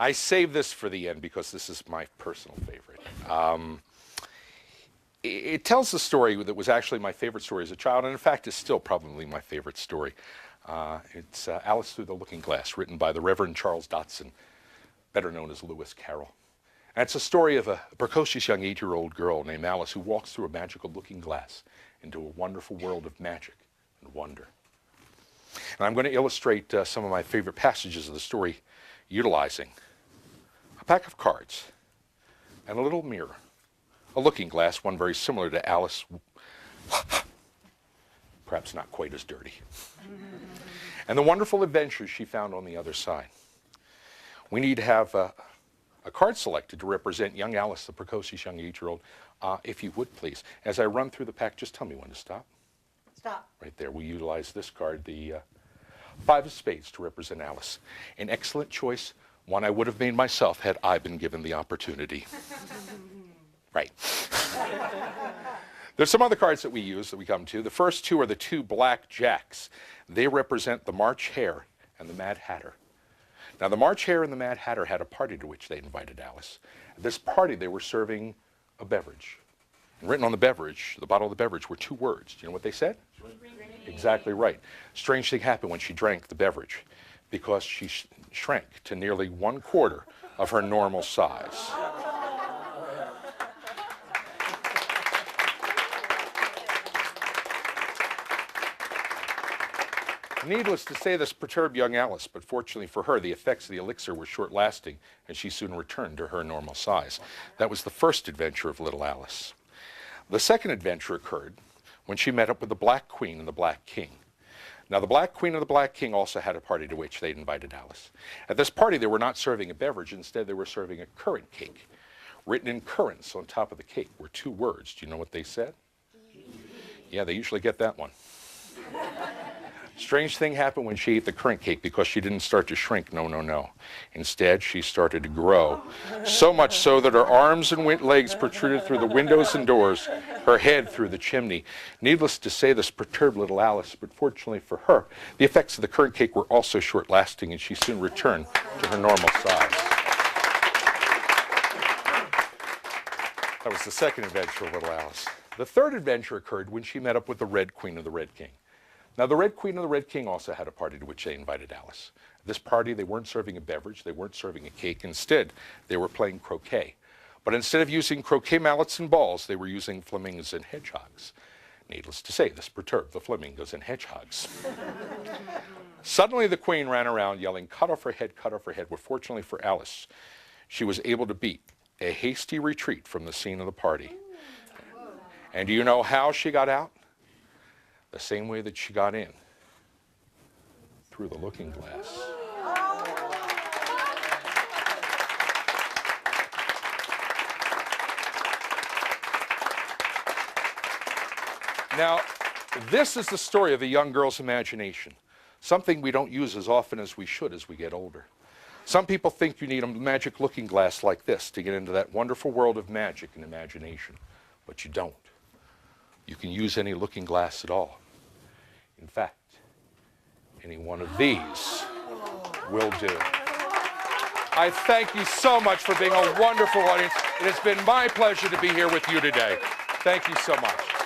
I saved this for the end because this is my personal favorite. It tells the story that was actually my favorite story as a child, and in fact is still probably my favorite story. It's Alice Through the Looking Glass, written by the Reverend Charles Dodson, better known as Lewis Carroll. And it's a story of a precocious young 8-year-old girl named Alice who walks through a magical looking glass into a wonderful world of magic and wonder. And I'm going to illustrate some of my favorite passages of the story utilizing a pack of cards and a little mirror, a looking glass, one very similar to Alice, perhaps not quite as dirty, and the wonderful adventures she found on the other side. We need to have a card selected to represent young Alice, the precocious young 8-year-old. If you would, please. As I run through the pack, just tell me when to stop. Stop. Right there. We utilize this card, the 5 of spades, to represent Alice. An excellent choice, one I would have made myself had I been given the opportunity. Right. There's some other cards that we use that we come to. The first two are the 2 black jacks. They represent the March Hare and the Mad Hatter. Now, the March Hare and the Mad Hatter had a party to which they invited Alice. At this party, they were serving a beverage. And written on the beverage, the bottle of the beverage, were 2 words. Do you know what they said? Exactly right. Strange thing happened when she drank the beverage, because she shrank to nearly 1/4 of her normal size. Needless to say, this perturbed young Alice, but fortunately for her, the effects of the elixir were short-lasting, and she soon returned to her normal size. That was the first adventure of little Alice. The second adventure occurred when she met up with the Black Queen and the Black King. Now, the Black Queen and the Black King also had a party to which they'd invited Alice. At this party, they were not serving a beverage. Instead, they were serving a currant cake. Written in currants on top of the cake were 2 words. Do you know what they said? Yeah, they usually get that one. Strange thing happened when she ate the currant cake, because she didn't start to shrink. No, no, no. Instead, she started to grow. So much so that her arms and legs protruded through the windows and doors, her head through the chimney. Needless to say, this perturbed little Alice, but fortunately for her, the effects of the currant cake were also short-lasting, and she soon returned to her normal size. That was the second adventure of little Alice. The third adventure occurred when she met up with the Red Queen and the Red King. Now, the Red Queen and the Red King also had a party to which they invited Alice. At this party, they weren't serving a beverage, they weren't serving a cake. Instead, they were playing croquet. But instead of using croquet mallets and balls, they were using flamingos and hedgehogs. Needless to say, this perturbed the flamingos and hedgehogs. Suddenly, the Queen ran around yelling, "Cut off her head, cut off her head." Well, fortunately for Alice, she was able to beat a hasty retreat from the scene of the party. And do you know how she got out? The same way that she got in, through the looking glass. Now, this is the story of a young girl's imagination, something we don't use as often as we should as we get older. Some people think you need a magic looking glass like this to get into that wonderful world of magic and imagination, but you don't. You can use any looking glass at all. In fact, any one of these will do. I thank you so much for being a wonderful audience. It has been my pleasure to be here with you today. Thank you so much.